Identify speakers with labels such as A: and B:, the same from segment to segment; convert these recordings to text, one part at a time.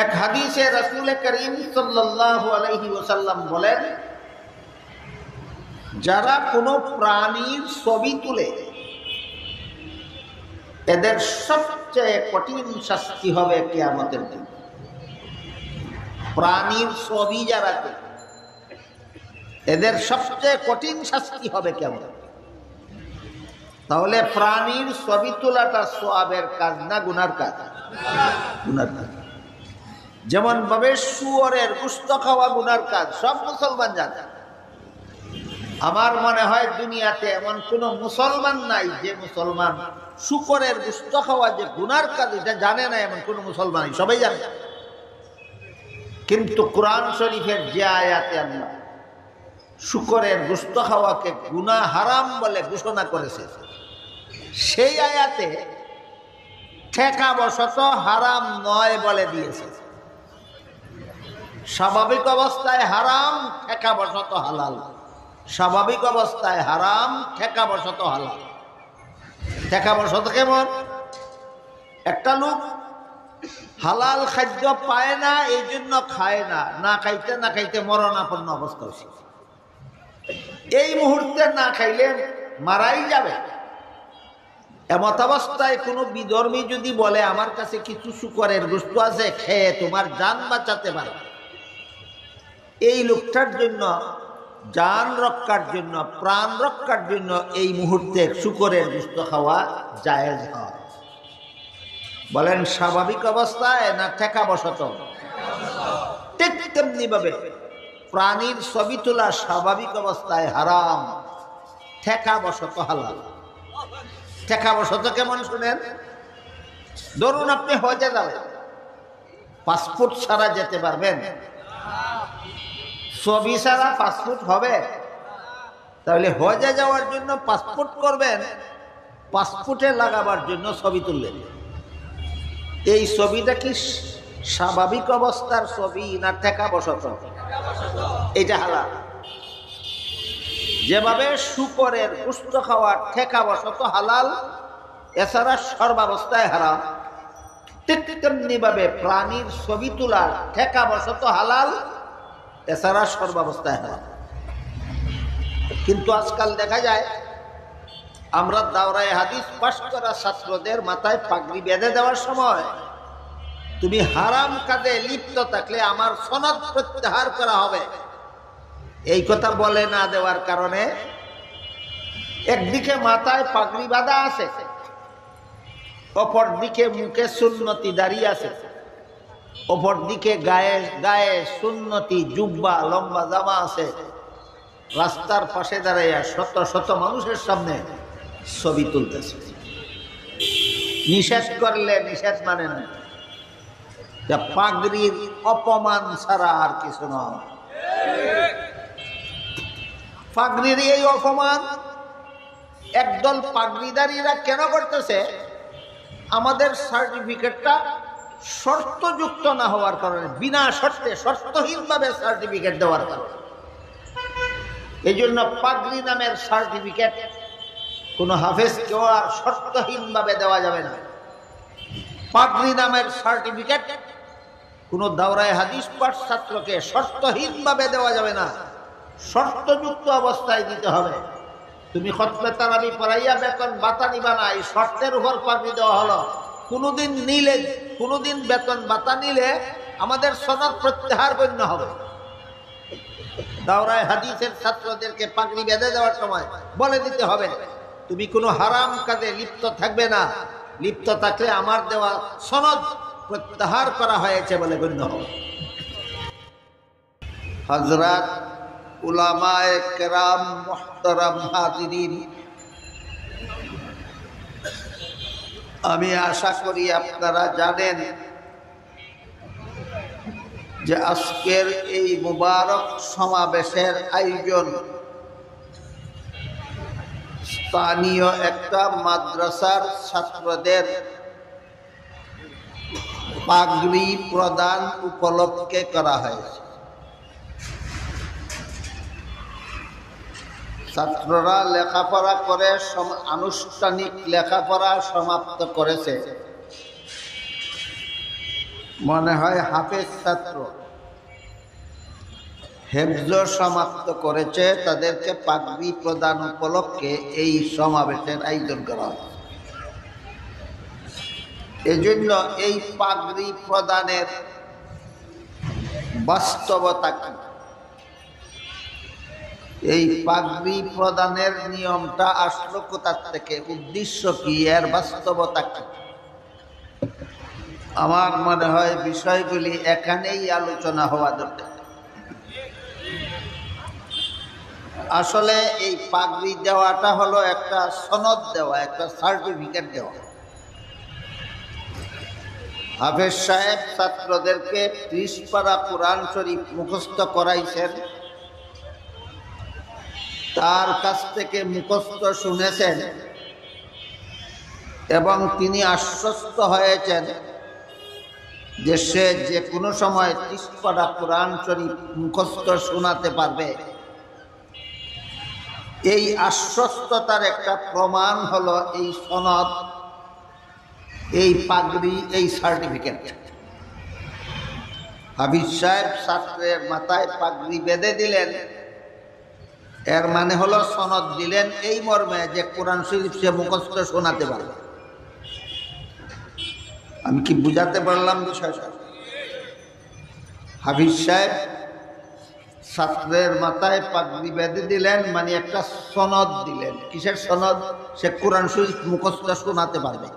A: এক হাদিসে রাসূল করিম সাল্লাল্লাহু আলাইহি ওয়াসাল্লাম বলেন, যারা কোনো প্রাণীর ছবি তুলে এদের সবচেয়ে কঠিন শাস্তি হবে কিয়ামতের দিন। প্রাণীর ছবি যারা তোলে এদের সবচেয়ে কঠিন শাস্তি হবে কিয়ামত। তাহলে প্রাণীর ছবি তোলাটা সওয়াবের কাজ না গুনার কাজ? গুনার কাজ। যেমন ভাবে শুয়োরের গোশত খাওয়া গুনার কাজ, সব মুসলমান জানে। আমার মনে হয় দুনিয়াতে এমন কোন মুসলমান নাই যে মুসলমান শুকরের গোশত খাওয়া যে গুনার কাজ এটা জানে না, এমন কোন মুসলমান সবাই জানে। কিন্তু কোরআন শরীফের যে আয়াতে আল্লাহ শুকরের গোশত খাওয়াকে গুনাহ হারাম বলে ঘোষণা করেছে, সেই আয়াতে ঠেকাবশত হারাম নয় বলে দিয়েছে। স্বাভাবিক অবস্থায় হারাম, ঠেকাবশত হালাল। স্বাভাবিক অবস্থায় হারাম, ঠেকাবশত হালাল। ঠেকাবশত কেমন? একটা লোক হালাল খাদ্য পায় না, এই জন্য খায় না, না খাইতে না খাইতে মরণাপন্ন অবস্থা হয়েছে। এই মুহূর্তে না খাইলে মারাই যাবে। এমত অবস্থায় কোনো বিধর্মী যদি বলে আমার কাছে কিছু শুকরের গোশত আছে, খেয়ে তোমার জান বাঁচাতে পারে, এই লোকটার জন্য জান রক্ষার জন্য, প্রাণ রক্ষার জন্য এই মুহূর্তে শুকরের গোশত খাওয়া জায়েজ হয়। বলেন স্বাভাবিক অবস্থায় না ঠেকাবশত? ঠিক তেমনি ভাবে প্রাণীর ছবি তোলা স্বাভাবিক অবস্থায় হারাম, ঠেকাবশত হালাল। ঠেকাবশত কেমন শুনেন? ধরুন আপনি হজে যাবেন, পাসপোর্ট ছাড়া যেতে পারবেন? ছবি ছাড়া পাসপোর্ট হবে? তাহলে হজে যাওয়ার জন্য পাসপোর্ট করবেন, পাসপোর্টে লাগাবার জন্য ছবি তুললেন। এই ছবিটা কি স্বাভাবিক অবস্থার ছবি না ঠেকাবশত? এটা হালাল। যেভাবে শুকরের গোশত খাওয়া ঠেকাবশত হালাল, এছাড়া সর্বাবস্থায় হারাম, ঠিক তেমনি ভাবে প্রাণীর ছবি তোলা ঠেকাবশত হালাল, এছাড়া সর্বাবস্থায় হারাম। কিন্তু আজকাল দেখা যায় আমরা দাওরায়ে হাদিস পাশ করা ছাত্রদের মাথায় পাগড়ি বেঁধে দেওয়ার সময় তুমি হারাম কাজে লিপ্ত থাকলে আমার সনদ প্রত্যাহার করা হবে, এই কথা বলে না দেওয়ার কারণে একদিকে মাথায় পাগড়ি বাঁধা আছে, অপর দিকে মুখে সুন্নতি দাঁড়িয়ে আছে, অপর দিকে গায়ে গায়ে সুন্নতি জুব্বা লম্বা জামা আছে, রাস্তার পাশে দাঁড়াইয়া শত শত মানুষের সামনে ছবি তুলতেছে। নিষেধ করলে নিষেধ মানে না, পাগড়ির অপমান ছাড়া আর কিছু নয়। পাগড়ির এই অপমান একদল পাগড়িদারীরা কেন করতেছে? আমাদের সার্টিফিকেটটা শর্তযুক্ত না হওয়ার কারণে, বিনা শর্তে শর্তহীনভাবে সার্টিফিকেট দেওয়ার কারণে। এই জন্য পাগড়ি নামের সার্টিফিকেট কোনো হাফেজকেও আর শর্তহীনভাবে দেওয়া যাবে না। পাগড়ি নামের সার্টিফিকেট কোনো দাওরায়ে হাদিস পাঠ ছাত্রকে শর্তহীনভাবে দেওয়া যাবে না, শর্তযুক্ত অবস্থায় দিতে হবে। তুমি খতমে তারাবি পড়াইয়া বেতন ভাতা নিবা না, এই শর্তের উপর পাগড়ি দেওয়া হলো। কোনোদিন নিলে, কোনোদিন বেতন ভাতা নিলে আমাদের সনদ প্রত্যাহার গণ্য হবে। দাওরায়ে হাদিসের ছাত্রদেরকে পাগড়ি বেঁধে দেওয়ার সময় বলে দিতে হবে তুমি কোনো হারাম কাজে লিপ্ত থাকবে না, লিপ্ত থাকলে আমার দেওয়া সনদ প্রত্যাহার করা হয়েছে বলে গণ্য হবে। হযরত উলামায়ে কেরাম, মুহতারাম হাজিরিন, আমি আশা করি আপনারা জানেন যে আজকের এই মুবারক সমাবেশের আয়োজন স্থানীয় একটা মাদ্রাসার ছাত্রদের পাগড়ি প্রদান উপলক্ষে করা হয়েছে। ছাত্ররা লেখাপড়া করে আনুষ্ঠানিক লেখাপড়া সমাপ্ত করেছে, মনে হয় হাফেজ ছাত্র হেফজ সমাপ্ত করেছে, তাদেরকে পাগড়ি প্রদান উপলক্ষে এই সমাবেশের আয়োজন করা হয়। এজন্য এই পাগড়ি প্রদানের বাস্তবতা কি, এই পাগড়ি প্রদানের নিয়মটা আসলো কোথা থেকে, উদ্দেশ্য কি, এর বাস্তবতা কি, আমার মনে হয় বিষয়গুলি এখানেই আলোচনা হওয়া দরকার। আসলে এই পাগড়ি দেওয়াটা হলো একটা সনদ দেওয়া, একটা সার্টিফিকেট দেওয়া। হাফেজ সাহেব ছাত্রদেরকে 30 পারা কোরআন শরীফ মুখস্থ করাইছেন, তার কাছ থেকে মুখস্থ শুনেছেন এবং তিনি আশ্বস্ত হয়েছেন যে সে যে কোনো সময় 30 পারা কোরআন শরীফ মুখস্থ শোনাতে পারবে। এই আশ্বস্ততার একটা প্রমাণ হলো এই সনদ, এই পাগড়ি, এই সার্টিফিকেট। হাফিজ সাহেব ছাত্রের মাথায় পাগড়ি বেঁধে দিলেন, এর মানে হলো সনদ দিলেন এই মর্মে যে কোরআন শরীফ সে মুখস্থ শোনাতে পারবে। আমি কি বুঝাতে পারলাম বিষয়টা? হাফিজ সাহেব ছাত্রের মাথায় পাগড়ি বেঁধে দিলেন, মানে একটা সনদ দিলেন। কিসের সনদ? সে কোরআন শরীফ মুখস্থ শোনাতে পারবে।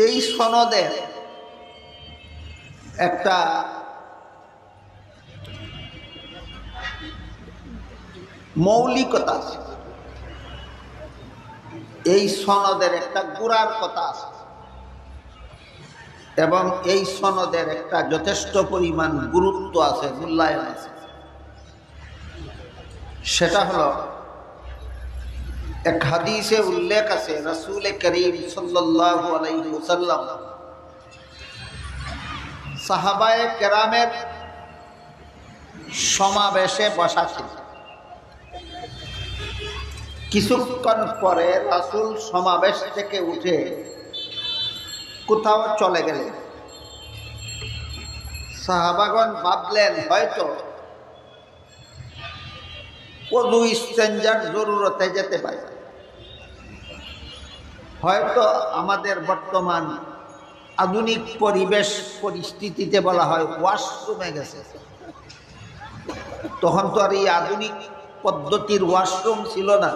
A: এই সনদের একটা মৌলিকতা আছে, এই সনদের একটা গোড়ার কথা আছে এবং এই সনদের একটা যথেষ্ট পরিমাণ গুরুত্ব আছে, মূল্যায়ন আছে। সেটা হলো এক হাদিসে উল্লেখ আছে, রাসূল করিম সাল্লাল্লাহু আলাইহি ওয়াসাল্লাম সাহাবায়ে কেরামের সমাবেশে বসা ছিলেন। কিছুক্ষণ পরে রাসূল সমাবেশ থেকে উঠে কোথাও চলে গেলেন। সাহাবাগণ ভাবলেন হয়তো ওযু ইস্তেঞ্জার জরুরতে যেতে পারে, হয়তো আমাদের বর্তমান আধুনিক পরিবেশ পরিস্থিতিতে বলা হয় ওয়াশরুমে গেছে। তখন তো আর এই আধুনিক পদ্ধতির ওয়াশরুম ছিল না।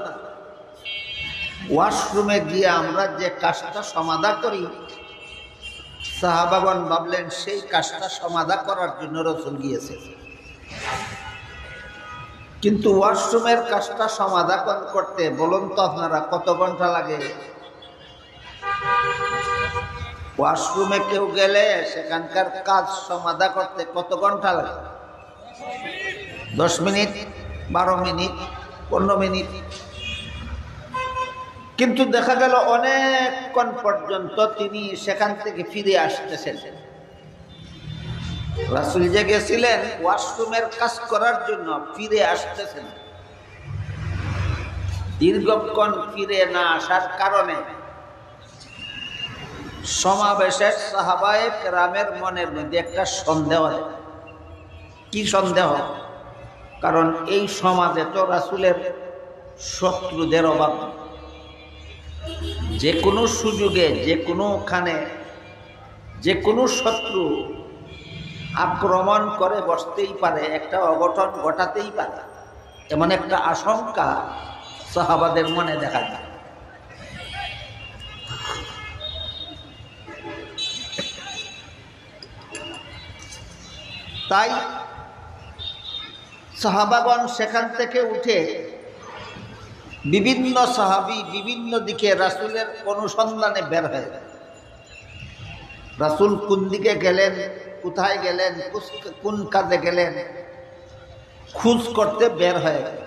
A: ওয়াশরুমে গিয়ে আমরা যে কাজটা সমাধা করি, সাহাবাগণ ভাবলেন সেই কাজটা সমাধা করার জন্য রাসূল গিয়েছে। কিন্তু ওয়াশরুমের কাজটা সমাধা করতে বলুন তো আপনারা কত ঘন্টা লাগে? ওয়াশরুমে কেউ গেলে সেখানকার কাজ সমাধা করতে কত ঘন্টা লাগে? 10 মিনিট, 12 মিনিট, 15 মিনিট। কিন্তু দেখা গেল অনেকক্ষণ পর্যন্ত তিনি সেখান থেকে ফিরে আসতেছেন। রাসূল যে গেছিলেন ওয়াশরুমের কাজ করার জন্য, ফিরে আসতেছেন। দীর্ঘক্ষণ ফিরে না আসার কারণে সমাবেশের সাহাবায়ে কেরামের মনের মধ্যে একটা সন্দেহ। কি সন্দেহ? কারণ এই সমাজে তো রাসূলের শত্রুদের অভাব নেই। যে কোনো সুযোগে, যে কোনোখানে, যে কোনো শত্রু আক্রমণ করে বসতেই পারে, একটা অঘটন ঘটাতেই পারে, এমন একটা আশঙ্কা সাহাবাদের মনে দেখা যায়। তাই সাহাবাগণ সেখান থেকে উঠে বিভিন্ন সাহাবী বিভিন্ন দিকে রাসূলের অনুসন্ধানে বের হয়। রাসূল কোন দিকে গেলেন, কোথায় গেলেন, কোন কাজে গেলেন, খোঁজ করতে বের হয়ে গেল।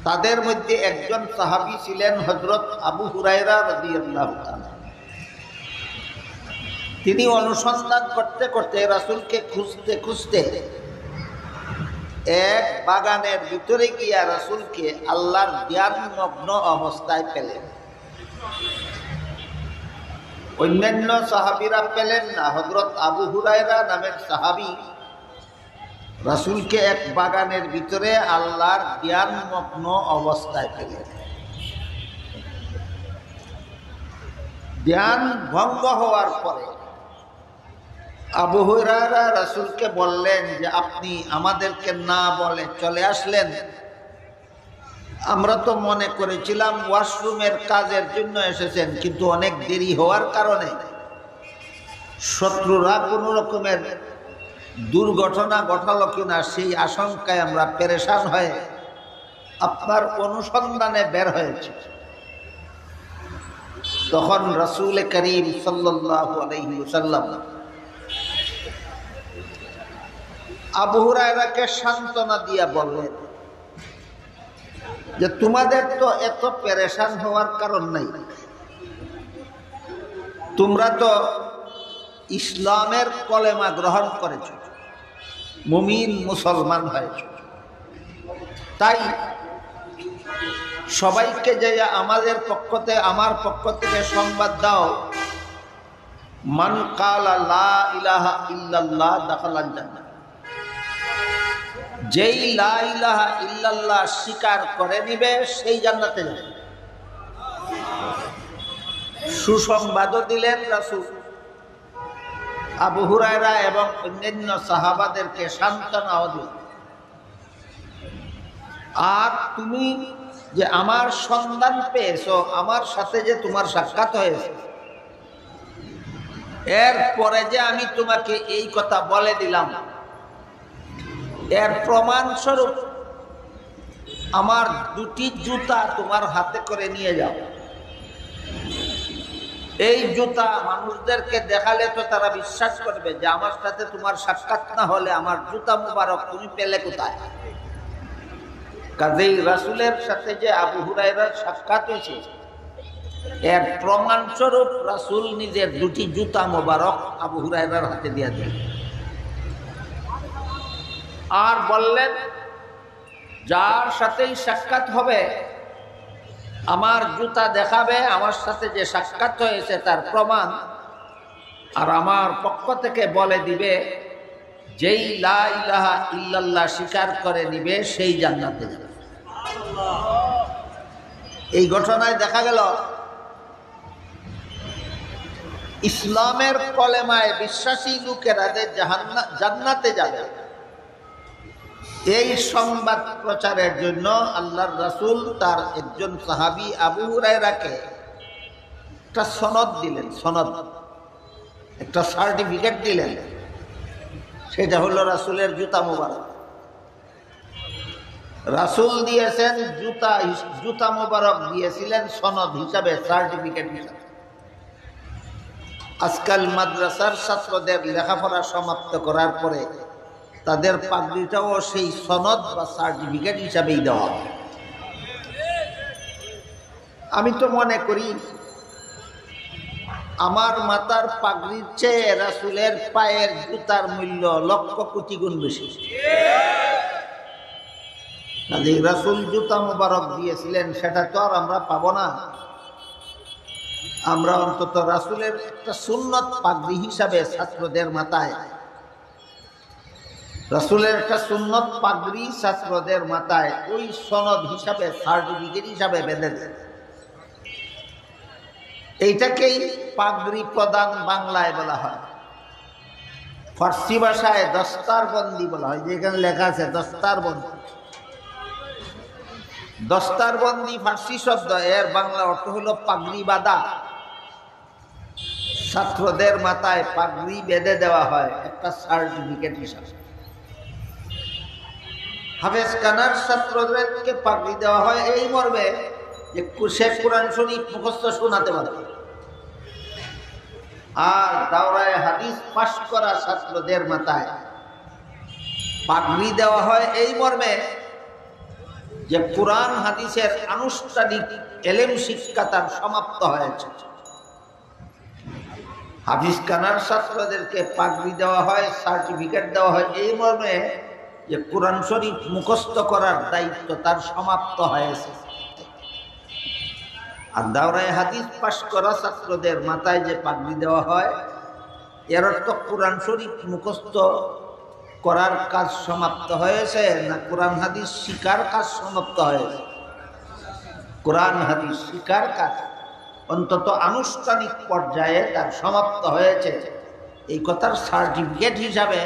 A: তাদের মধ্যে একজন সাহাবী ছিলেন হযরত আবু হুরায়রা রাদিয়াল্লাহু তাআলা। তিনি অনুসন্ধান করতে করতে রাসূলকে খুঁজতে খুঁজতে এক বাগানের ভিতরে গিয়া রাসূলকে আল্লাহর ধ্যানমগ্ন অবস্থায় পেলেন। অন্যান্য সাহাবীরা পেলেন না। হযরত আবু হুরায়রা নামের সাহাবী রাসূলকে এক বাগানের ভিতরে আল্লাহর জ্ঞানমগ্ন অবস্থায় পেলেন। জ্ঞান ভঙ্গ হওয়ার পরে আবু হুরায়রা রাসূলকে বললেন যে আপনি আমাদেরকে না বলে চলে আসলেন। আমরা তো মনে করেছিলাম ওয়াশরুমের কাজের জন্য এসেছেন, কিন্তু অনেক দেরি হওয়ার কারণে শত্রুরা কোনো রকমের দুর্ঘটনা ঘটালো কিনা সেই আশঙ্কায় আমরা পেরেশান হয়ে আপনার অনুসন্ধানে বের হয়েছি। তখন রাসূল করিম সাল্লাল্লাহু আলাইহি ওয়াসাল্লাম আবু হুরায়রাকে সান্ত্বনা দিয়া বললেন যে তোমাদের তো এত পেরেশান হওয়ার কারণ নাই, তোমরা তো ইসলামের কলেমা গ্রহণ করেছ, মুমিন মুসলমান হয়েছ। তাই সবাইকে যে আমার পক্ষ থেকে সংবাদ দাও, মান কালা লা ইলাহা ইল্লাল্লাহ দাখালাল জান্নাহ, যেই লা ইলাহা ইল্লাল্লাহ স্বীকার করে নিবে সেই জান্নাতে যাবে। সুসংবাদও দিলেন রাসূল। আবু হুরায়রা এবং অন্যান্য সাহাবাদেরকে সান্ত্বনাও দিলেন। আর তুমি যে আমার সন্ধান পেয়েছো, আমার সাথে যে তোমার সাক্ষাৎ হয়েছে, এরপরে যে আমি তোমাকে এই কথা বলে দিলাম, এর প্রমাণ স্বরূপ আমার দুটি জুতা তোমার হাতে করে নিয়ে যাও। এই জুতা মানুষদেরকে দেখালে তো তারা বিশ্বাস করবে যে আমার সাথে তোমার সাক্ষাৎ না হলে আমার জুতা মুবারক তুমি পেলে কোথায়। কাজেই রাসূলের সাথে যে আবু হুরায়রার সাক্ষাৎ হয়েছে, এর প্রমাণ স্বরূপ রাসূল নিজের দুটি জুতা মুবারক আবু হুরায়রার হাতে দিয়ে দিলেন। আর বললেন, যার সাথেই সাক্ষাৎ হবে আমার জুতা দেখাবে আমার সাথে যে সাক্ষাৎ হয়েছে তার প্রমাণ, আর আমার পক্ষ থেকে বলে দিবে যেই লা ইলাহা ইল্লাল্লাহ স্বীকার করে নিবে সেই জান্নাতে যাবে। এই ঘটনায় দেখা গেল ইসলামের কলেমায় বিশ্বাসী লোকেরা যে জান্নাতে যাবে, এই সংবাদ প্রচারের জন্য আল্লাহর রাসূল তার একজন সাহাবী আবু হুরায়রাকে একটা সনদ দিলেন, একটা সার্টিফিকেট দিলেন। সেটা হলো রাসূলের জুতা মোবারক। রাসূল দিয়েছেন জুতা মোবারক দিয়েছিলেন সনদ হিসাবে, সার্টিফিকেট হিসাবে। আজকাল মাদ্রাসার ছাত্রদের লেখাপড়া সমাপ্ত করার পরে তাদের পাগড়িটাও সেই সনদ বা সার্টিফিকেট হিসাবেই দেওয়া হয়। আমি তো মনে করি আমার মাথার পাগড়ির চেয়ে রাসূলের পায়ের জুতার মূল্য লক্ষ কোটি গুণ বেশি। কাজেই রাসূল জুতা মোবারক দিয়েছিলেন, সেটা তো আর আমরা পাবো না। আমরা অন্তত রাসূলের একটা সুন্নত পাগড়ি হিসাবে ছাত্রদের মাথায়, রাসূলের একটা সুন্নত পাগড়ি ছাত্রদের মাথায় ওই সনদ হিসাবে, সার্টিফিকেট হিসাবে বেঁধে দেন। এইটাকেই পাগড়ি প্রদান বাংলায় বলা হয়। ফার্সি ভাষায় দস্তারবন্দি বলা হয়, যেখানে লেখা আছে দস্তারবন্দি। দস্তারবন্দি ফার্সি শব্দ, এর বাংলা অর্থ হলো পাগড়ি বাঁধা। ছাত্রদের মাথায় পাগড়ি বেঁধে দেওয়া হয় একটা সার্টিফিকেট হিসাবে। হাফেজখানার ছাত্রদেরকে পাগড়ি দেওয়া হয় এই মর্মে যে সে কোরআন শরীফ মুখস্থ শোনাতে পারবে। আর দাওরায়ে হাদিস পাশ করা ছাত্রদের মাথায় পাগড়ি দেওয়া হয় এই মর্মে যে কোরআন হাদিসের আনুষ্ঠানিক এলেম শিক্ষা তার সমাপ্ত হয়েছে। হাফিজখানার ছাত্রদেরকে পাগড়ি দেওয়া হয়, সার্টিফিকেট দেওয়া হয় এই মর্মে যে কোরআন শরীফ মুখস্থ করার দায়িত্ব তার সমাপ্ত হয়েছে। আর দাওরায়ে হাদিস পাশ করা ছাত্রদের মাথায় যে পাগড়ি দেওয়া হয়, এর অর্থ কোরআন শরীফ মুখস্থ করার কাজ সমাপ্ত হয়েছে না কোরআন হাদিস শিকার কাজ সমাপ্ত হয়েছে? কোরআন হাদিস শিকার কাজ অন্তত আনুষ্ঠানিক পর্যায়ে তার সমাপ্ত হয়েছে, এই কথার সার্টিফিকেট হিসাবে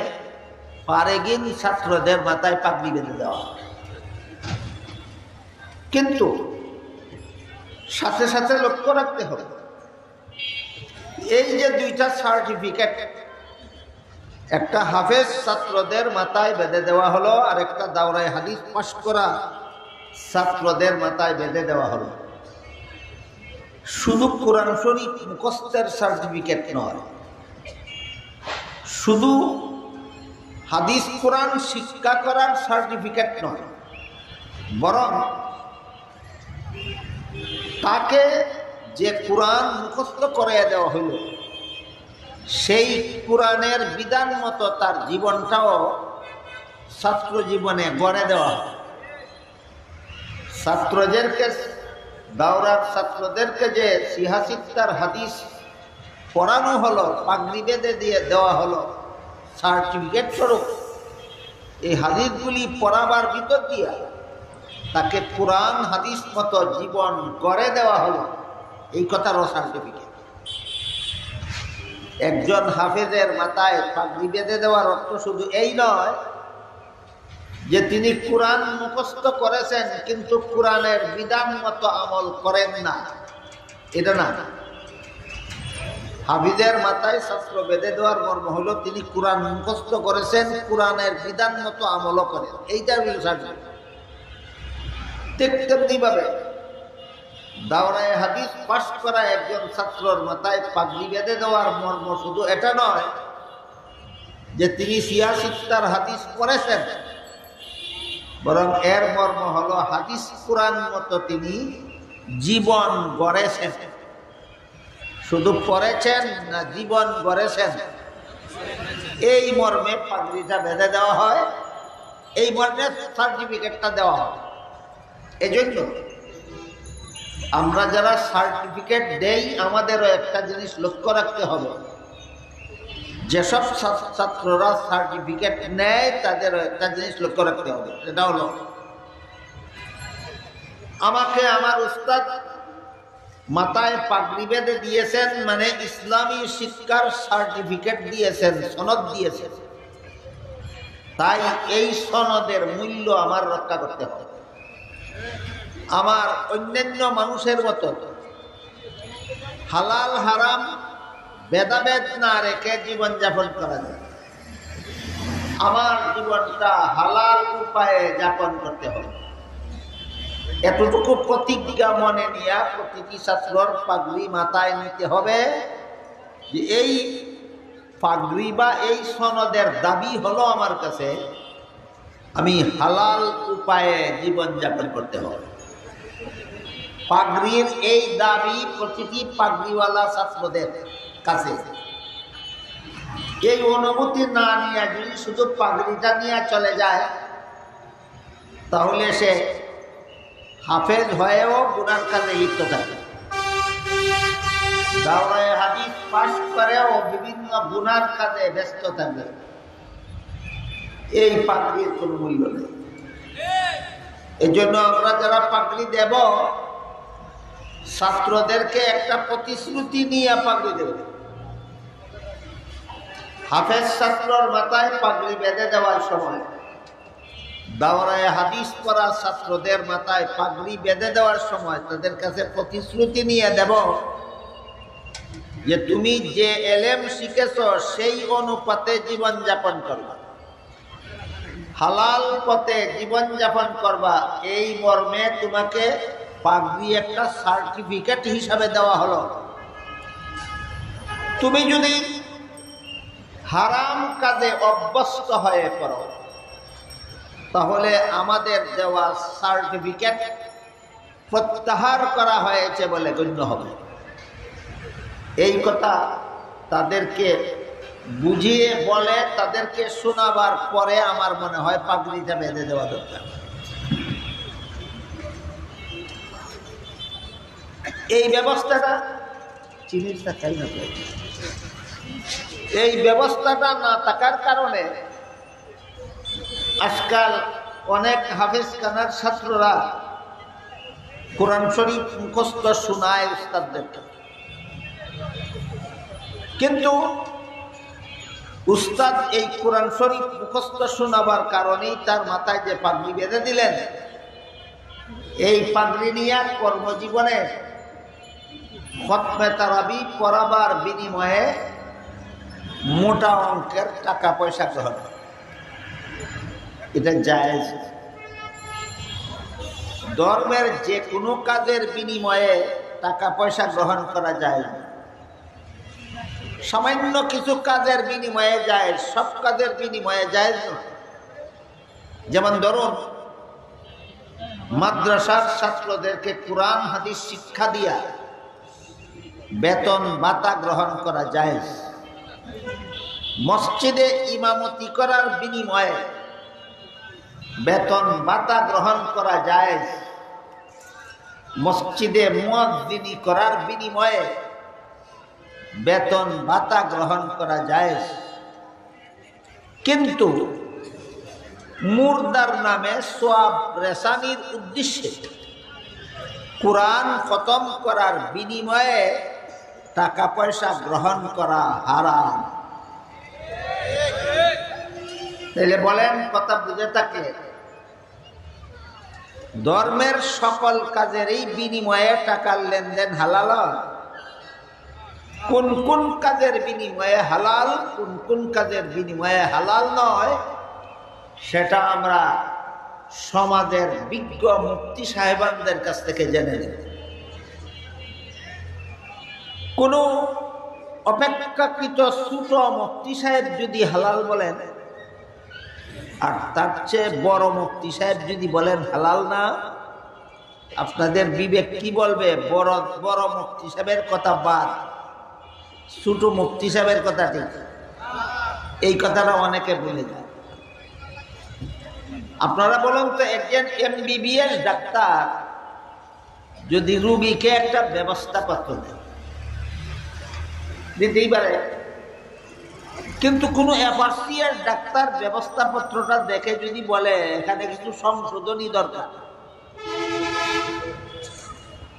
A: পারেগিন ছাত্রদের মাথায় পাগড়ি বেঁধে দেওয়া। কিন্তু সাথে সাথে লক্ষ্য রাখতে হবে, এই যে দুইটা সার্টিফিকেট, একটা হাফেজ ছাত্রদের মাথায় বেঁধে দেওয়া হলো আর একটা দাওরায়ে হাদিস পাশ করা ছাত্রদের মাথায় বেঁধে দেওয়া হলো, শুধু কোরআন শরীফ মুখস্থের সার্টিফিকেট নয়, শুধু হাদিস কোরআন শিক্ষা করার সার্টিফিকেট নয়, বরং তাকে যে কোরআন মুখস্থ করে দেওয়া হইল সেই কোরআনের বিধান মতো তার জীবনটাও ছাত্র জীবনে গড়ে দেওয়া হয়। ছাত্রদেরকে, দাওরার ছাত্রদেরকে যে সিহাসিত্তার হাদিস পড়ানো হলো, পাগড়ি বেঁধে দিয়ে দেওয়া হলো সার্টিফিকেট স্বরূপ, এই হাদিসগুলি পড়াবার ভিতর দিয়া তাকে কোরআন হাদিস মতো জীবন গড়ে দেওয়া হলো, এই কথারও সার্টিফিকেট। একজন হাফেজের মাথায় পাগড়ি বেঁধে দেওয়ার অর্থ শুধু এই নয় যে তিনি কোরআন মুখস্থ করেছেন কিন্তু কোরআনের বিধান মতো আমল করেন না, এটা না। হাফিজের মাথায় শাস্ত্র বেঁধে দেওয়ার মর্ম হলো তিনি কোরআন মুখস্থ করেছেন, কোরআনের বিধান মতো আমলও করেন, এইটা হলো সার্টিফিকেট। তেমনিভাবে দাওরায়ে হাদিস পাশ করা একজন ছাত্রর মাথায় পাগড়ি বেঁধে দেওয়ার মর্ম শুধু এটা নয় যে তিনি সিয়াসিত্তার হাদিস পড়েছেন, বরং এর মর্ম হলো হাদিস কোরআন মতো তিনি জীবন গড়েছেন। শুধু পড়েছেন না জীবন গড়েছেন, এই মর্মে পাগড়িটা বেঁধে দেওয়া হয়, এই মর্মে সার্টিফিকেটটা দেওয়া হয়। এজন্য আমরা যারা সার্টিফিকেট দেই আমাদেরও একটা জিনিস লক্ষ্য রাখতে হবে, যেসব ছাত্ররা সার্টিফিকেট নেয় তাদেরও একটা জিনিস লক্ষ্য রাখতে হবে, সেটা হলো আমাকে আমার উস্তাদ মাথায় পাগড়ি বেঁধে দিয়েছেন মানে ইসলামী শিক্ষার সার্টিফিকেট দিয়েছেন, সনদ দিয়েছেন, তাই এই সনদের মূল্য আমার রক্ষা করতে হবে। আমার অন্যান্য মানুষের মতো হালাল হারাম ভেদাভেদ না রেখে জীবনযাপন করা যায়, আমার জীবনটা হালাল উপায়ে যাপন করতে হবে। এতটুকু প্রতিজ্ঞা মনে নিয়ে প্রতিটি ছাত্রর পাগড়ি মাথায় নিতে হবে যে এই পাগড়ি বা এই সনদের দাবি হলো আমার কাছে আমি হালাল উপায়ে জীবনযাপন করতে হবে। পাগড়ির এই দাবি প্রতিটি পাগড়িওয়ালা ছাত্রদের কাছে। এই অনুভূতি না নিয়ে যদি শুধু পাগড়িটা নিয়ে চলে যায় তাহলে সে হাফেজ হয়েও গুনার কাজে লিপ্ত থাকে, দাওরায়ে হাদিস পাশ করেও বিভিন্ন গুনার কাজে ব্যস্ত থাকবে, এই পাগড়ির কোনো মূল্য নেই। এই জন্য আমরা যারা পাগড়ি দেব ছাত্রদেরকে একটা প্রতিশ্রুতি নিয়ে পাগড়ি দেব। হাফেজ ছাত্রর মাথায় পাগড়ি বেঁধে দেওয়ার সময়, দাওরায়ে হাদিস পড়া ছাত্রদের মাথায় পাগড়ি বেঁধে দেওয়ার সময় তাদের কাছে প্রতিশ্রুতি নিয়ে দেব যে তুমি যে এলেম শিখেছ সেই অনুপাতে জীবনযাপন করবা, হালাল পথে জীবনযাপন করবা, এই মর্মে তোমাকে পাগড়ি একটা সার্টিফিকেট হিসাবে দেওয়া হলো। তুমি যদি হারাম কাজে অভ্যস্ত হয়ে পড়ো তাহলে আমাদের দেওয়া সার্টিফিকেট প্রত্যাহার করা হয়েছে বলে গণ্য হবে। এই কথা তাদেরকে বুঝিয়ে বলে তাদেরকে শোনাবার পরে আমার মনে হয় পাগড়িটা বেঁধে দেওয়া দরকার। এই ব্যবস্থাটা চিনিটা চাই না, এই ব্যবস্থাটা না থাকার কারণে আজকাল অনেক হাফেজ খানার ছাত্ররা কোরআন শরীফ মুখস্থ শোনায় উস্তাদদেরকে, কিন্তু উস্তাদ এই কোরআন শরীফ মুখস্থ শোনাবার কারণেই তার মাথায় যে পাগড়ি বেঁধে দিলেন, এই পাগড়ি নিয়ে কর্মজীবনে খতমে তারাবি পড়াবার বিনিময়ে মোটা অঙ্কের টাকা পয়সা গ্রহণ, এটা জায়েজ। ধর্মের যে কোনো কাজের বিনিময়ে টাকা পয়সা গ্রহণ করা যায় না। সামান্য কিছু কাজের বিনিময়ে যায়, সব কাজের বিনিময়ে যায় না। যেমন ধরুন, মাদ্রাসার ছাত্রদেরকে কোরআন হাদিস শিক্ষা দিয়া বেতন ভাতা গ্রহণ করা যায়। মসজিদে ইমামতি করার বিনিময়ে বেতন ভাতা গ্রহণ করা যায়। মসজিদে মুয়াজ্জিনি করার বিনিময়ে বেতন ভাতা গ্রহণ করা যায়। কিন্তু মুর্দার নামে সওয়াব রেসানির উদ্দেশ্যে কোরআন খতম করার বিনিময়ে টাকা পয়সা গ্রহণ করা হারাম। তাহলে বলেন, কথা বুঝে থাকলে ধর্মের সকল কাজেরই বিনিময়ে টাকার লেনদেন হালাল। কোন কোন কাজের বিনিময়ে হালাল, কোন কোন কাজের বিনিময়ে হালাল নয়, সেটা আমরা সমাজের বিজ্ঞ মুফতি সাহেবানদের কাছ থেকে জেনে নেব। কোন অপেক্ষাকৃত ছোট মুফতি সাহেব যদি হালাল বলেন, আর তার চেয়ে বড় মুফতি সাহেব যদি বলেন হালাল না, আপনাদের বিবেক কি বলবে? বড় বড় মুফতি সাহেবের কথা বাদ, ছোট মুফতি সাহেবের কথা ঠিক। এই কথাটা অনেকে ভুলে যায়। আপনারা বলুন তো, একজন MBBS ডাক্তার যদি রোগীকে একটা ব্যবস্থাপত্র দেয়, দিতেই পারে, কিন্তু কোনো FRCS ডাক্তার ব্যবস্থাপত্রটা দেখে যদি বলে এখানে কিছু সংশোধনী দরকার,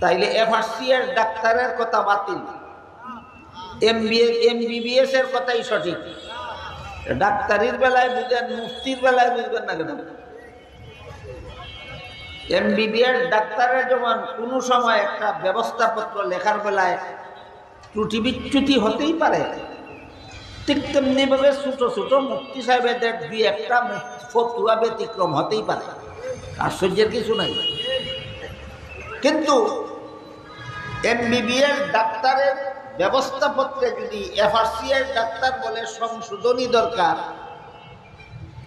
A: তাইলে FRCS ডাক্তারের কথা বাতিল, MBBS এর কথাই সঠিক। ডাক্তারির বেলায় বুঝেন, মুফতির বেলায় বুঝবেন না কেন? MBBS ডাক্তারের যেমন কোনো সময় একটা ব্যবস্থাপত্র লেখার বেলায় ত্রুটি বিচ্যুতি হতেই পারে, ঠিক তেমনি ভাবে ছোট ছোট মুফতি সাহেবদের দুই একটা ফতুয়া ব্যতিক্রম হতেই পারে, আশ্চর্যের কিছু নাই। কিন্তু MBBS ডাক্তারের ব্যবস্থাপত্রে যদি FRCS ডাক্তার বলে সংশোধনী দরকার,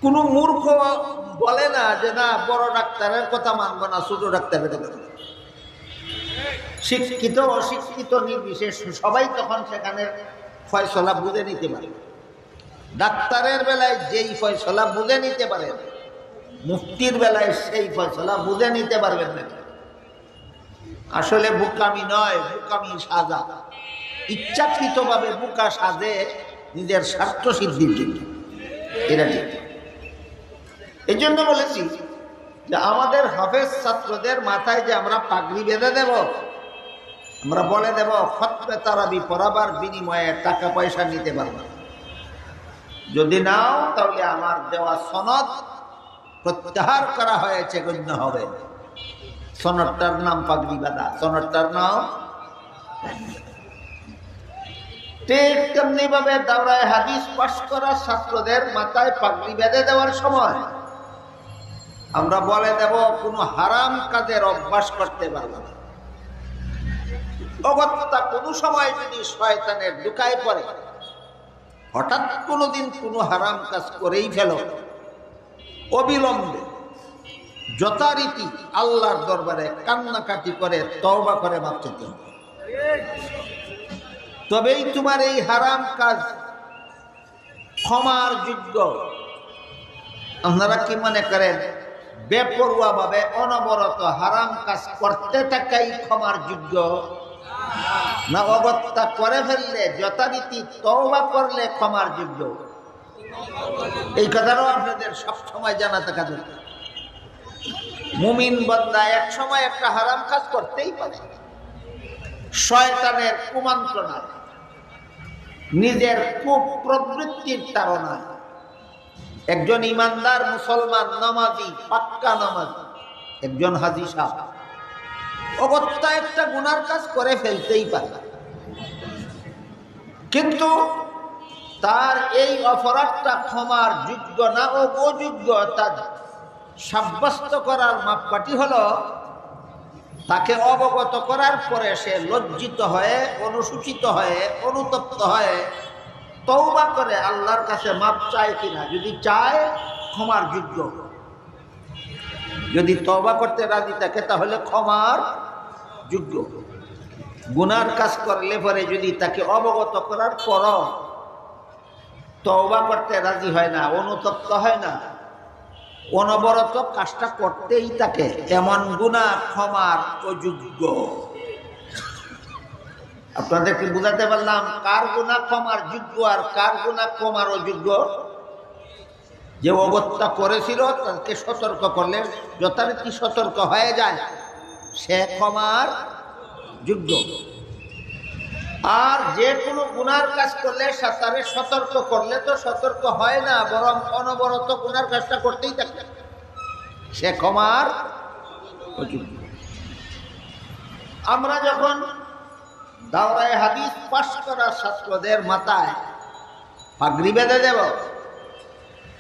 A: কোনো মূর্খ বলে না যে না, বড় ডাক্তারের কথা মানব না, ছোট ডাক্তারের কথা। শিক্ষিত অশিক্ষিত নির্বিশেষ সবাই তখন সেখানে ফয়সলা বুঝে নিতে পারে। ডাক্তারের বেলায় যেই ফয়সলা বুঝে নিতে পারেন, মুফতির বেলায় সেই ফয়সলা বুঝে নিতে পারবেন না। আসলে বোকামি নয়, বোকামি সাজা, ইচ্ছাকৃতভাবে বোকা সাজে নিজের স্বার্থ সিদ্ধির জন্য। এটা ঠিক। এই জন্য বলেছি যে আমাদের হাফেজ ছাত্রদের মাথায় যে আমরা পাগড়ি বেঁধে দেব, আমরা বলে দেব খতমে তারাবি পড়াবার বিনিময়ে টাকা পয়সা নিতে পারবে, যদি নাও তাহলে আমার দেওয়া সনদ প্রত্যাহার করা হয়েছে গণ্য হবে। সনদটার নাম পাগড়ি বাঁধা, সনদটার নাম। ঠিক তেমনি ভাবে দাওরায়ে হাদিস পাশ করা ছাত্রদের মাথায় পাগড়ি বেঁধে দেওয়ার সময় আমরা বলে দেব কোনো হারাম কাজের অভ্যাস করতে পারবে না। অগত্যা কোনো সময় যদি শয়তানের ঢুকায় পড়ে, হঠাৎ কোনোদিন কোনো হারাম কাজ করেই ফেলো, অবিলম্বে যথারীতি আল্লাহর দরবারে কান্নাকাটি করে তওবা করে মাপ চাইতে হবে। তবেই তোমার এই হারাম কাজ ক্ষমার যোগ্য। আপনারা কি মনে করেন বেপরোয়া ভাবে অনবরত হারাম কাজ করতে থাকাই ক্ষমার যোগ্য, না অগত্যা করে ফেললে যথারীতি তওবা করলে ক্ষমার যোগ্য? এই কথাটাও আপনাদের সবসময় জানা থাকা দরকার। মুমিন বান্দা এক সময় একটা হারাম কাজ করতেই পারে, শয়তানের কুমন্ত্রণা, নিজের কুপ্রবৃত্তির তাড়না। একজন ইমানদার মুসলমান নামাজি, পাক্কা নামাজি, একজন হাজী সাহেব অগত্যা একটা গুনার কাজ করে ফেলতেই পারে, কিন্তু তার এই অপরাধটা ক্ষমার যোগ্য না ও অযোগ্য তা সাব্যস্ত করার মাপকাঠি হলো তাকে অবগত করার পরে সে লজ্জিত হয়ে, অনুসূচিত হয়ে, অনুতপ্ত হয়ে তওবা করে আল্লাহর কাছে মাপ চায় কিনা। যদি চায় ক্ষমার যোগ্য, যদি তওবা করতে রাজি থাকে তাহলে ক্ষমার যোগ্য। গুনার কাজ করলে পরে যদি তাকে অবগত করার পরও তওবা করতে রাজি হয় না, অনুতপ্ত হয় না, অনবরত কাজটা করতেই থাকে, এমন গুনাহ ক্ষমার অযোগ্য। আপনাদেরকে বুঝাতে পারলাম কার গুনাহ ক্ষমার যোগ্য আর কার গুনাহ ক্ষমার অযোগ্য? যে অগত্যা করেছিল তাকে সতর্ক করলে যথারীতি সতর্ক হয়ে যায়, সে ক্ষমার যোগ্য। আর যে কোনো গুনার কাজ করলে তারে সতর্ক করলে তো সতর্ক হয় না, বরং অনবরত গুনার কাজটা করতেই থাকে, সে ক্ষমার অযোগ্য। আমরা যখন দাওরায়ে হাদিস পাশ করা ছাত্রদের মাথায় পাগড়ি বেঁধে দেব,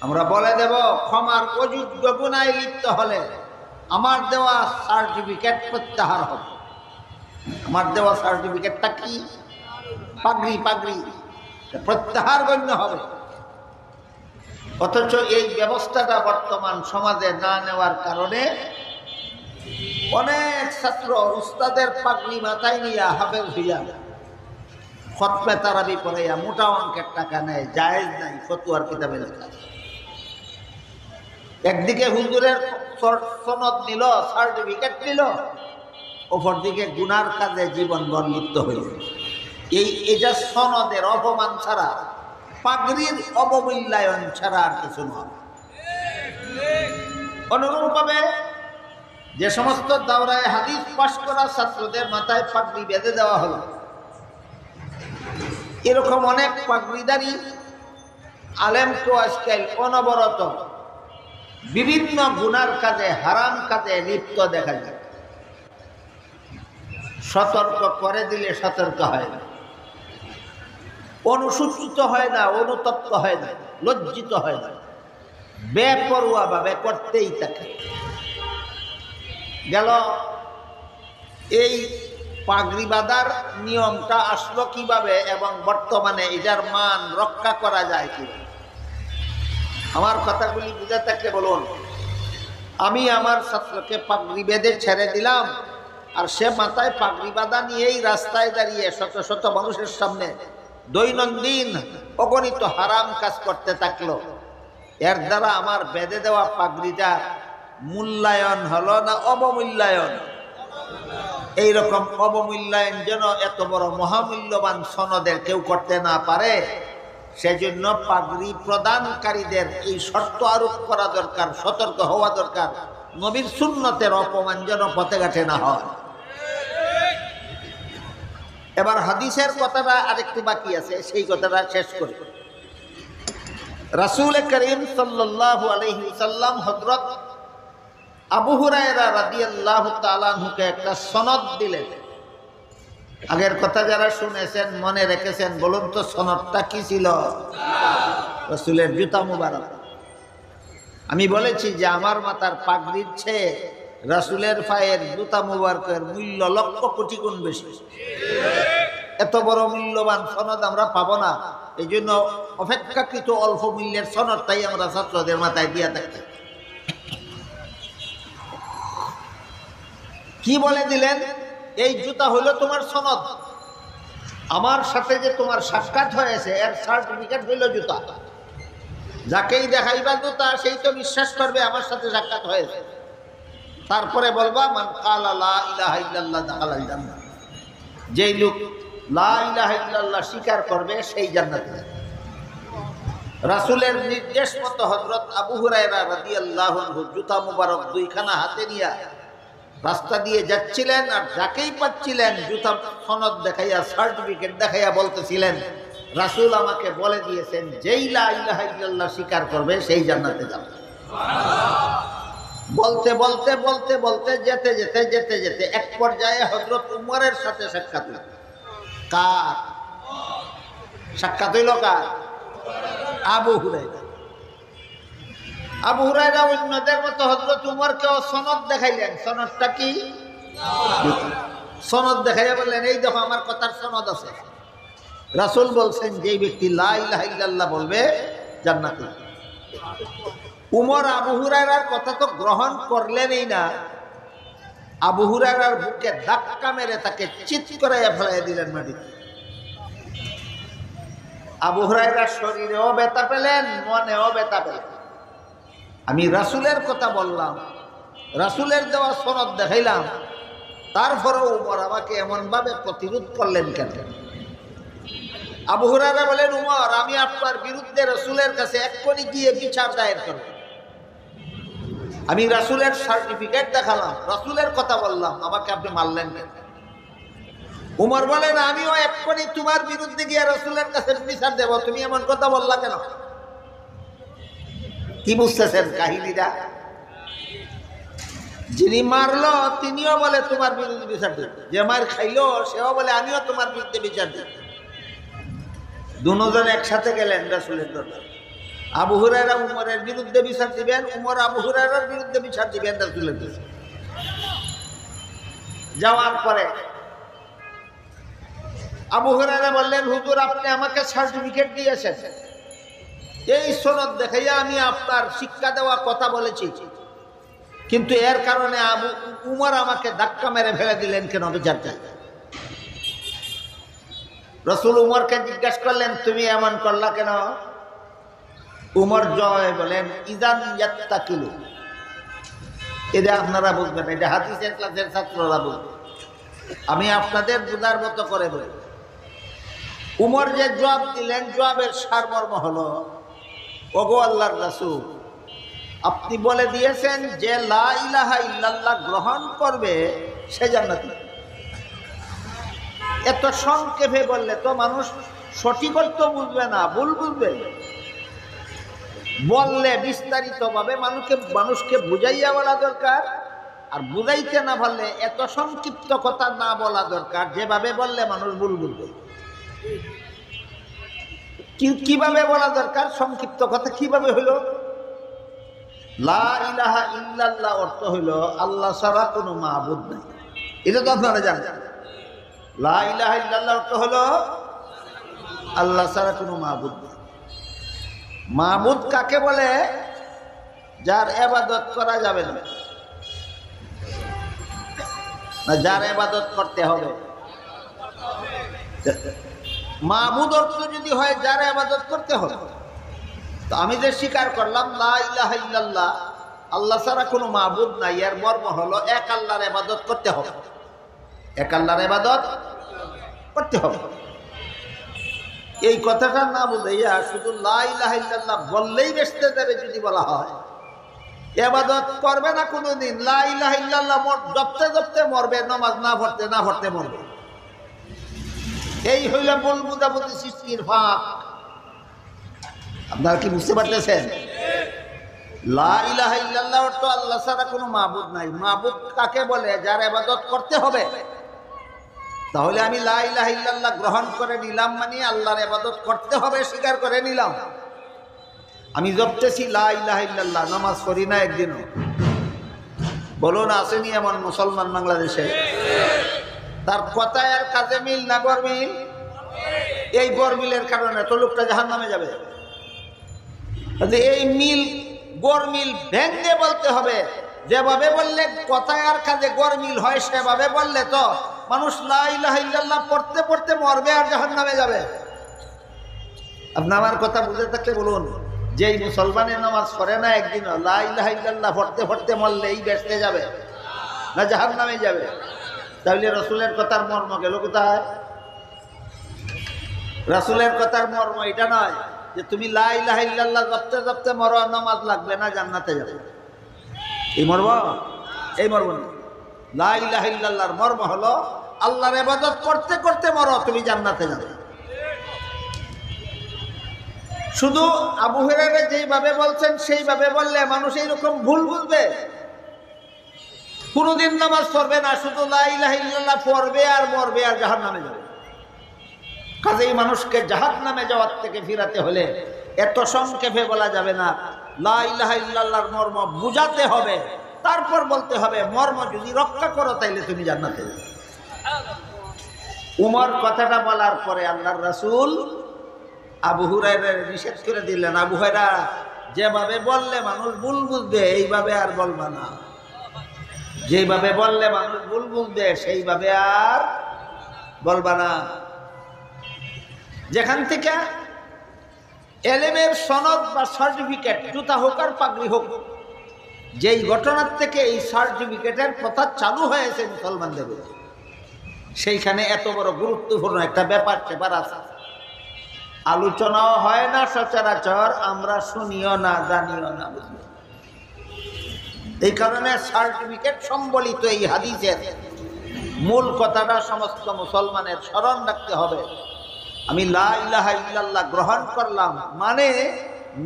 A: আমরা বলে দেব ক্ষমার অযোগ্য গুনায় লিপ্ত হলে আমার দেওয়া সার্টিফিকেট প্রত্যাহার হবে। আমার দেওয়া সার্টিফিকেটটা কি? পাগড়ি, পাগড়ি প্রত্যাহার গণ্য হবে। অথচ এই ব্যবস্থাটা বর্তমান সমাজে না নেওয়ার কারণে অনেক ছাত্র উস্তাদের পাগড়ি মাথায় নিয়ে হাফেজ হইয়া খতমে তারাবি পড়াইয়া মোটা অঙ্কের টাকা নেয়, জায়েজ নাই, ফতুয়ার কিতাবে লেখা। একদিকে হুজুরের সনদ নিল, সার্টিফিকেট নিল, অপরদিকে গুনার কাজে জীবনভর লিপ্ত হইল। এটা সনদের অপমান ছাড়া, পাগড়ির অবমূল্যায়ন ছাড়া আর কিছু নয়। অনুরূপভাবে যে সমস্ত দাওরায়ে হাদিস পাশ করা ছাত্রদের মাথায় পাগড়ি বেঁধে দেওয়া হলো, এরকম অনেক পাগড়িদারি আলেম তো আজকাল অনবরত বিভিন্ন গুনার কাজে, হারাম কাজে লিপ্ত দেখা যায়। সতর্ক করে দিলে সতর্ক হয় না, অনুসূচিত হয় না, অনুতপ্ত হয় না, লজ্জিত হয় না, বেপরোয়া ভাবে করতেই থাকে। গেল এই পাগড়ি বাঁধার নিয়মটা আসলো কিভাবে এবং বর্তমানে এটার মান রক্ষা করা যায় কিভাবে? আমার কথাগুলি বুঝে থাকলে বলুন। আমি আমার ছাত্রকে পাগড়ি বেঁধে ছেড়ে দিলাম, আর সে মাথায় পাগড়ি বাঁধা নিয়েই রাস্তায় দাঁড়িয়ে শত শত মানুষের সামনে দৈনন্দিন অগণিত হারাম কাজ করতে থাকলো। এর দ্বারা আমার বেঁধে দেওয়া পাগড়িটা মূল্যায়ন হলো না অবমূল্যায়ন? এইরকম অবমূল্যায়ন যেন এত বড় মহামূল্যবান সনদের কেউ করতে না পারে, সেজন্য পাগড়ি প্রদানকারীদের এই শর্ত আরোপ করা দরকার, সতর্ক হওয়া দরকার, নবীর সুন্নতের অপমান যেন পথে ঘাটে না হয়। এবার হাদিসের কথাটা আরেকটু বাকি আছে, সেই কথাটা শেষ করি। রাসূল করিম সাল্লাল্লাহু আলাইহি ওয়াসাল্লাম হযরত আবু হুরায়রা রাদিয়াল্লাহু তাআলা আনহুকে একটা সনদ দিলেন। আগের কথা যারা শুনেছেন মনে রেখেছেন, বলুন তো সনদটা কি ছিল? রাসূলের জুতা মুবারক। আমি বলেছি যে আমার মাথার পাগড়ির চেয়ে রাসূলের পায়ের জুতা মুবারকের মূল্য লক্ষ কোটি গুণ বেশি। এত বড় মূল্যবান সনদ আমরা পাবো না, এই জন্য অপেক্ষাকৃত অল্প মূল্যের সনদটাই আমরা ছাত্রদের মাথায় দিয়া থাকি। কি বলে দিলেন? এই জুতা হইল তোমার সনদ, আমার সাথে যে তোমার সাক্ষাৎ হয়েছে এর সার্টিফিকেট হইল জুতা। যাকেই দেখাইবা জুতা সেই তো বিশ্বাস করবে আমার সাথে সাক্ষাৎ হয়েছে। তারপরে বলবা মান ক্বালা লা ইলাহা ইল্লাল্লাহ দাখালাল জান্নাহ। যেই লোক লা ইলাহা ইল্লাল্লাহ স্বীকার করবে সেই জান্নাতে যাবে। রাসূলের নির্দেশ মতো হযরত আবু হুরায়রা রাদিয়াল্লাহু আনহু জুতা মুবারক দুইখানা হাতে নিয়ে রাস্তা দিয়ে যাচ্ছিলেন, আর যাকেই পাচ্ছিলেন জুতা সনদ দেখাইয়া, সার্টিফিকেট দেখাইয়া বলতেছিলেন, রাসূল আমাকে বলে দিয়েছেন যেই লা ইলাহা ইল্লাল্লাহ স্বীকার করবে সেই জান্নাতে যাবে। বলতে বলতে বলতে বলতে যেতে যেতে যেতে যেতে এক পর্যায়ে হযরত উমরের সাথে সাক্ষাৎ হইল। কার সাক্ষাৎ হইল? কার? আবু হুরায়রা। আবু হুরায়রা অন্যদের মতো হযরত উমরকেও সনদ দেখাইলেন। সনদটা কি? সনদ দেখাইয়া বললেন, এই দেখো আমার কথার সনদ আছে। রাসূল বলছেন যেই ব্যক্তি লা ইলাহা ইল্লাল্লাহ বলবে জান্নাতে। উমর আবু হুরায়রার কথা তো গ্রহণ করলেনই না, আবু হুরায়রার বুকে ধাক্কা মেরে তাকে চিৎ করাইয়া ফেলাইয়া দিলেন মাটিতে। আবু হুরায়রার শরীরেও ব্যথা পেলেন, মনেও ব্যথা পেলেন। আমি রাসূলের কথা বললাম, রাসূলের দেওয়া সনদ দেখাইলাম, তারপরেও উমর আমাকে এমন ভাবে প্রতিরোধ করলেন কেন? আবু হুরায়রা বলেন, উমর আমি আপনার বিরুদ্ধে রাসূলের কাছে এক্ষুনি গিয়ে বিচার দায়ের করব। আমি রাসূলের সার্টিফিকেট দেখালাম, রাসূলের কথা বললাম, আমাকে আপনি মারলেন কেন? উমর বলেন, আমিও এক্ষুনি তোমার বিরুদ্ধে গিয়ে রাসূলের কাছে বিচার দেব, তুমি এমন কথা বললা কেন? কি বুঝতেছেন কাহিনীটা? যিনি মারলো তিনিও বলে তোমার বিরুদ্ধে বিচার দেব, যে মার খাইলো সেও বলে আমিও তোমার বিরুদ্ধে বিচার দেব। দুজন একসাথে গেলেন রাসূলের দরবারে। আবু হুরায়রা উমরের বিরুদ্ধে বিচার দিবেন, উমর আবু হুরায়রার বিরুদ্ধে বিচার দিবেন রাসূলের কাছে। যাওয়ার পরে আবু হুরায়রা বললেন, হুজুর আপনি আমাকে সার্টিফিকেট দিয়েছেন, এই সনদ দেখাইয়া আমি আপনার শিক্ষা দেওয়া কথা বলেছি, কিন্তু এর কারণে উমর আমাকে ধাক্কা মেরে ফেলে দিলেন কেন? বিচার চাই। রাসূল উমরকে জিজ্ঞাসা করলেন, তুমি এমন করলা কেন? উমর জয় বলেন, ইযান ইয়াত্তাকিলু। এটা আপনারা বুঝবেন, এটা হাদিসের ক্লাসের ছাত্ররা বুঝবেন, আমি আপনাদের বুঝার মতো করে বলি। উমর যে জবাব দিলেন, জবাবের সারমর্ম হলো, ওগো আল্লাহর রাসূল, আপনি বলে দিয়েছেন যে লা ইলাহা ইল্লাল্লাহ গ্রহণ করবে সে জান্নাতি। এত সংক্ষেপে বললে তো মানুষ সঠিক অর্থ বুঝবে না, ভুল বুঝবে। বললে বিস্তারিতভাবে মানুষকে বুঝাইয়া বলা দরকার, আর বুঝাইতে না পারলে এত সংক্ষিপ্ত কথা না বলা দরকার, যেভাবে বললে মানুষ ভুল বুঝবে। কিভাবে বলা দরকার? সংক্ষিপ্ত কথা কিভাবে হইল? লা ইলাহা ইল্লাল্লাহ অর্থ হইল আল্লাহ ছাড়া কোনো মাবুদ নাই। এটা তো আপনারা জানেন। লা ইলাহা ইল্লাল্লাহ অর্থ হলো আল্লাহ ছাড়া কোনো মাবুদ নেই। মাবুদ কাকে বলে? যার ইবাদত করা যাবে না, যার ইবাদত করতে হবে। মাবুদ অর্থ যদি হয় যার ইবাদত করতে হবে, তো আমি যে স্বীকার করলাম লা ইলাহা ইল্লাল্লাহ আল্লাহ ছাড়া কোনো মাবুদ নাই, এর মর্ম হলো এক আল্লাহর ইবাদত করতে হবে, এক আল্লাহর ইবাদত করতে হবে। এই কথাটা না বুঝাইয়া শুধু লা ইলাহা ইল্লাল্লাহ বললেই বেঁচতে দেবে যদি বলা হয়, ইবাদত করবে না কোনোদিন, লা ইলাহা ইল্লাল্লাহ জপতে জপতে মরবে, নামাজ না পড়তে মরবে। এই হইল মূল বুঝাবুঝি সৃষ্টির ফাঁক। আপনারা কি বুঝতে পারতেছেন? লা ইলাহা ইল্লাল্লাহ অর্থ আল্লাহ ছাড়া কোনো মাবুদ নাই। মাবুদ কাকে বলে? যার ইবাদত করতে হবে। তাহলে আমি লা ইলাহা ইল্লাল্লাহ গ্রহণ করে নিলাম, মানে আল্লাহর ইবাদত করতে হবে স্বীকার করে নিলাম। আমি জপতেছি লা ইলাহা ইল্লাল্লাহ, নামাজ পড়ি না একদিনও। বলুন আসেনি এমন মুসলমান বাংলাদেশে? তার কথায় আর কাজে মিল না গরমিল? এই গরমিলের কারণে তো লোকটা জাহান্নামে যাবে। এই মিল গরমিল ভেঙে বলতে হবে। যেভাবে বললে কথায় আর কাজে গরমিল হয় সেভাবে বললে তো মানুষ লা ইলাহা ইল্লাল্লাহ পড়তে পড়তে মরবে আর জাহান্নামে যাবে। আপনি আমার কথা বুঝে থাকলে বলুন, যেই মুসলমানের নামাজ পড়ে না একদিনও, লা ইলাহা ইল্লাল্লাহ পড়তে পড়তে মরলে এই বেঁচতে যাবে না জাহান্নামে যাবে? তাহলে রসুলের কথার মর্ম গেল কোথায়? রসুলের কথার মর্ম এটা নয় যে তুমি লা ইলাহা ইল্লাল্লাহ জপতে জপতে মরো, নামাজ লাগবে না, জান্নাতে যাবে। এই মর্ম? এই মর্ম না। লা ইলাহা ইল্লাল্লাহর মর্ম হলো আল্লাহর ইবাদত করতে করতে মরো, তুমি জান্নাতে যাবে। শুধু আবু হুরায়রা যেইভাবে বলছেন সেইভাবে বললে মানুষ এইরকম ভুল বুঝবে, কোনদিন নামাজ পড়বে না, শুধু লা ইলাহা ইল্লাল্লাহ পড়বে আর মরবে আর জাহান্নামে যাবে। কাজেই মানুষকে জাহান্নামে যাওয়ার থেকে ফিরাতে হলে এত সংক্ষেপে বলা যাবে না। লা ইলাহা ইল্লাল্লাহর মর্ম বুঝাতে হবে, তারপর বলতে হবে মর্ম যদি রক্ষা করো তাইলে তুমি জান্নাতে যাবে। উমর কথাটা বলার পরে আল্লাহর রাসূল আবু হুরায়রা নিষেধ করে দিলেন, আবু হুরায়রা যেভাবে বললে মানুষ ভুল বুঝবে এইভাবে আর বলবা না, যেভাবে বললে মানুষ ভুল বুঝবে সেইভাবে আর বলবা না। যেখান থেকে এলেমের সনদ বা সার্টিফিকেট, জুতা হোক আর পাগড়ি হোক, যেই ঘটনার থেকে এই সার্টিফিকেটের কথা চালু হয়েছে মুসলমানদের, সেইখানে এত বড় গুরুত্বপূর্ণ একটা ব্যাপার আছে, আলোচনাও হয় না সচরাচর, আমরা শুনিও না, জানিও না, বুঝলি। এই কারণে সার্টিফিকেট সম্বলিত এই হাদিসের মূল কথাটা সমস্ত মুসলমানের স্মরণ রাখতে হবে। আমি লা ইলাহা ইল্লাল্লাহ গ্রহণ করলাম মানে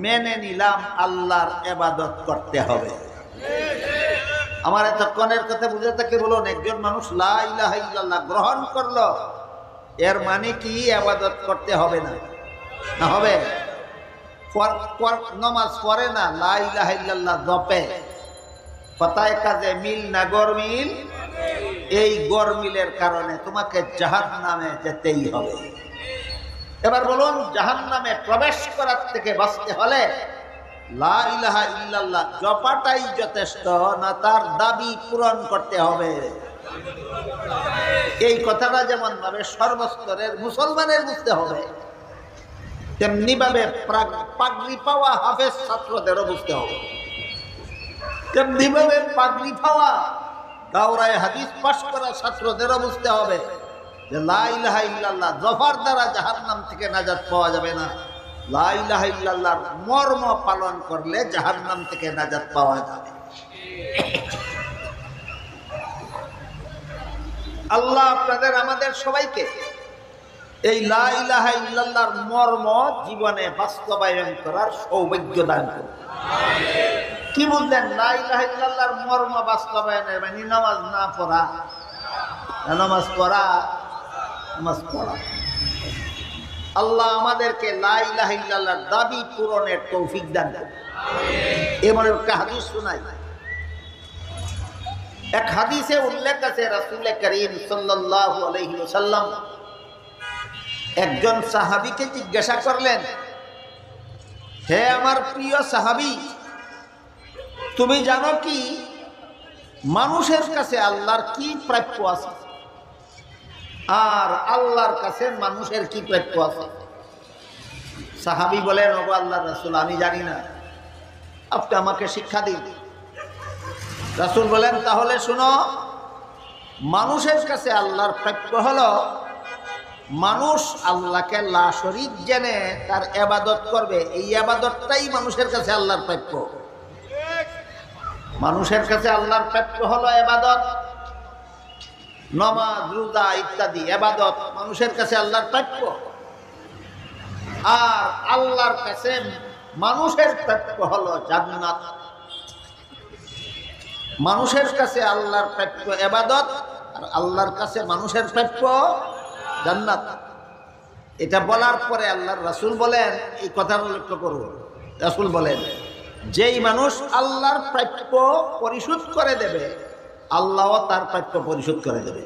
A: মেনে নিলাম আল্লাহর ইবাদত করতে হবে। আমার এতক্ষণের কথা বুঝে থাকে বলুন, একজন মানুষ লা ইলাহা ইল্লাল্লাহ গ্রহণ করলো, এর মানে কি ইবাদত করতে হবে না? না হবে। নামাজ পড়ে না, লা ইলাহা ইল্লাল্লাহ জপে, কথায় কাজে মিল না গরমিল, এই গরমিলের কারণে তোমাকে জাহান্নামে যেতেই হবে। এবার বলুন, জাহান্নামে প্রবেশ করার থেকে বাঁচতে হলে লা ইলাহা ইল্লাল্লাহ জপাটাই যথেষ্ট না, তার দাবি পূরণ করতে হবে। এই কথাটা যেমন ভাবে সর্বস্তরের মুসলমানের বুঝতে হবে, তেমনি ভাবে পাগড়ি পাওয়া হাফেজ ছাত্রদেরও বুঝতে হবে, তেমনি ভাবে পাগড়ি পাওয়া দাওরায়ে হাদিস পাশ করা ছাত্রদেরও বুঝতে হবে যে লা ইলাহা ইল্লাল্লাহ জফার দ্বারা জাহান্নাম থেকে নাজাত পাওয়া যাবে না, লা ইলাহা ইল্লাল্লাহর মর্ম পালন করলে জাহান্নাম থেকে নাজাত পাওয়া যাবে। আল্লাহ আপনাদের আমাদের সবাইকে এই লা ইলাহা ইল্লাল্লাহর মর্ম জীবনে বাস্তবায়ন করার সৌভাগ্য দান করুন। কি বললেন? লা ইলাহা ইল্লাল্লাহর মর্ম বাস্তবায়নের মানে নামাজ না পড়া, নামাজ পড়া, নামাজ পড়া। আল্লাহ আমাদেরকে লা ইলাহা ইল্লাল্লাহর দাবি পূরণের তৌফিক দান করুন। এমন একটা হাদিস শোনাই। এক হাদিসে উল্লেখ আছে, রাসূল করিম সাল্লাল্লাহু আলাইহি ওয়াসাল্লাম একজন সাহাবীকে জিজ্ঞাসা করলেন, হে আমার প্রিয় সাহাবী, তুমি জানো কি মানুষের কাছে আল্লাহর কি প্রাপ্য আছে আর আল্লাহর কাছে মানুষের কি প্রাপ্য আছে? সাহাবী বলেন, ওগো আল্লাহর রাসূল, আমি জানি না, আপনি আমাকে শিক্ষা দিন। রাসূল বলেন, তাহলে শুনো, মানুষের কাছে আল্লাহর প্রাপ্য হলো মানুষ আল্লাহকে লা শরীক জেনে তার ইবাদত করবে, এই ইবাদতটাই মানুষের কাছে আল্লাহর প্রাপ্য। মানুষের কাছে আল্লাহর প্রাপ্য হলো ইবাদত, নামাজ, রোজা ইত্যাদি ইবাদত মানুষের কাছে আল্লাহর প্রাপ্য। আর আল্লাহর কাছে মানুষের প্রাপ্য হলো জান্নাত। মানুষের কাছে আল্লাহর প্রাপ্য ইবাদত আর আল্লাহর কাছে মানুষের প্রাপ্য জান্নাত। এটা বলার পরে আল্লাহর রাসূল বলেন, এই কথাটা লক্ষ্য করুন, রাসূল বলেন, যেই মানুষ আল্লাহর প্রাপ্য পরিশোধ করে দেবে, আল্লাহও তার প্রাপ্য পরিশোধ করে দেবে।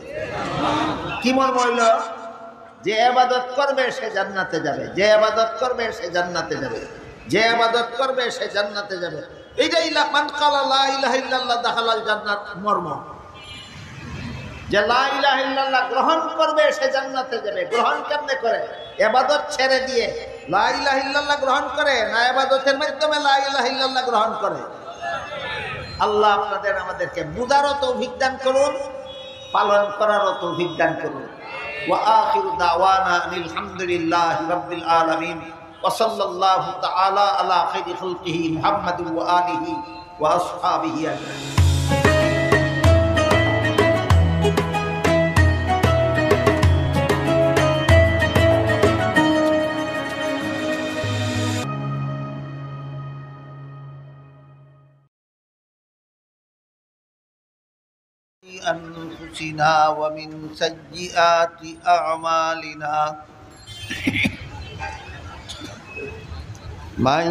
A: কি মর্ম হইল? যে ইবাদত করবে সে জান্নাতে যাবে, যে ইবাদত করবে সে জান্নাতে যাবে, যে ইবাদত করবে সে জান্নাতে যাবে। এইটাই মান ক্বালা লা ইলাহা ইল্লাল্লাহ দাখালাল জান্নাত মর্ম। যে লা ইলাহা ইল্লাল্লাহ গ্রহণ করবে সে জান্নাতে যাবে। গ্রহণ কেমনে করে? ইবাদত ছেড়ে দিয়ে লা ইলাহা ইল্লাল্লাহ গ্রহণ করে না, ইবাদতের মাধ্যমে লা ইলাহা ইল্লাল্লাহ গ্রহণ করে। আল্লাহ আপনাদের আমাদেরকে বুঝারও তৌফিক দান করুন, পালন করারও তৌফিক দান করুন। ওয়া আখিরু দাওয়ানা আনিল হামদুলিল্লাহি রাব্বিল আলামিন ওয়া সাল্লাল্লাহু তাআলা আলা খাইরি খালকিহি মুহাম্মাদিন ওয়া আলিহি ওয়া আসহাবিহি আজমাইন। أنفسنا ومن سيئات أعمالنا من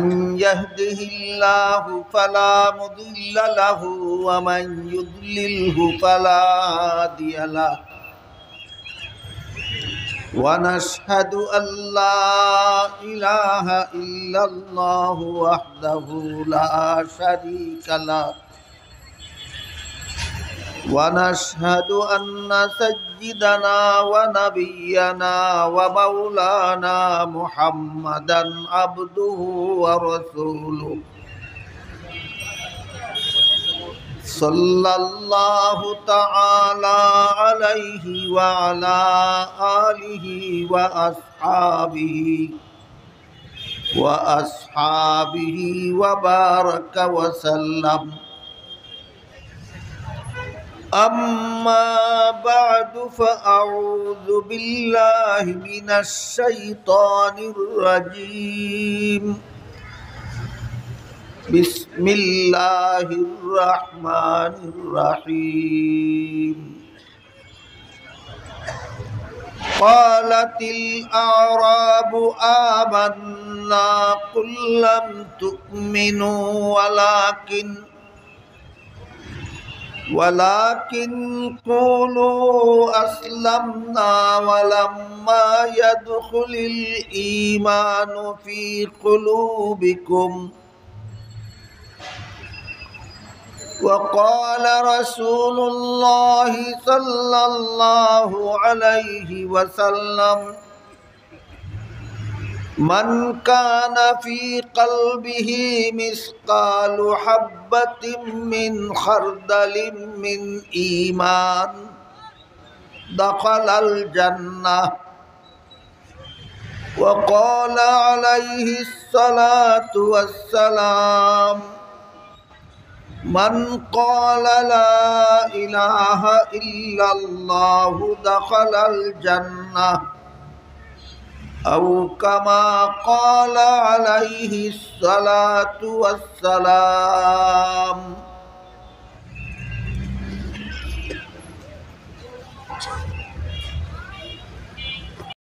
A: يهده الله فلا مضل له ومن يضلله فلا هادي له ونشهد أن لا إله إلا الله وحده لا شريك له ونشهد أن سيدنا ونبينا ومولانا محمدا عبده ورسوله صلى الله تعالى عليه وعلى آله وأصحابه وبارك وسلم. أما بعد فأعوذ بالله من الشيطان الرجيم. بسم الله الرحمن الرحيم. قالت الأعراب آمنا قل لم تؤمنوا ولكن قولوا أسلمنا ولما يدخل الإيمان في قلوبكم وقال رسول الله صلى الله عليه وسلم من كان في قلبه مثقال حبة من خردل من إيمان دخل الجنة. وقال عليه الصلاة والسلام من قال لا إله إلا الله دخل الجنة أو كما قال عليه الصلاة والسلام.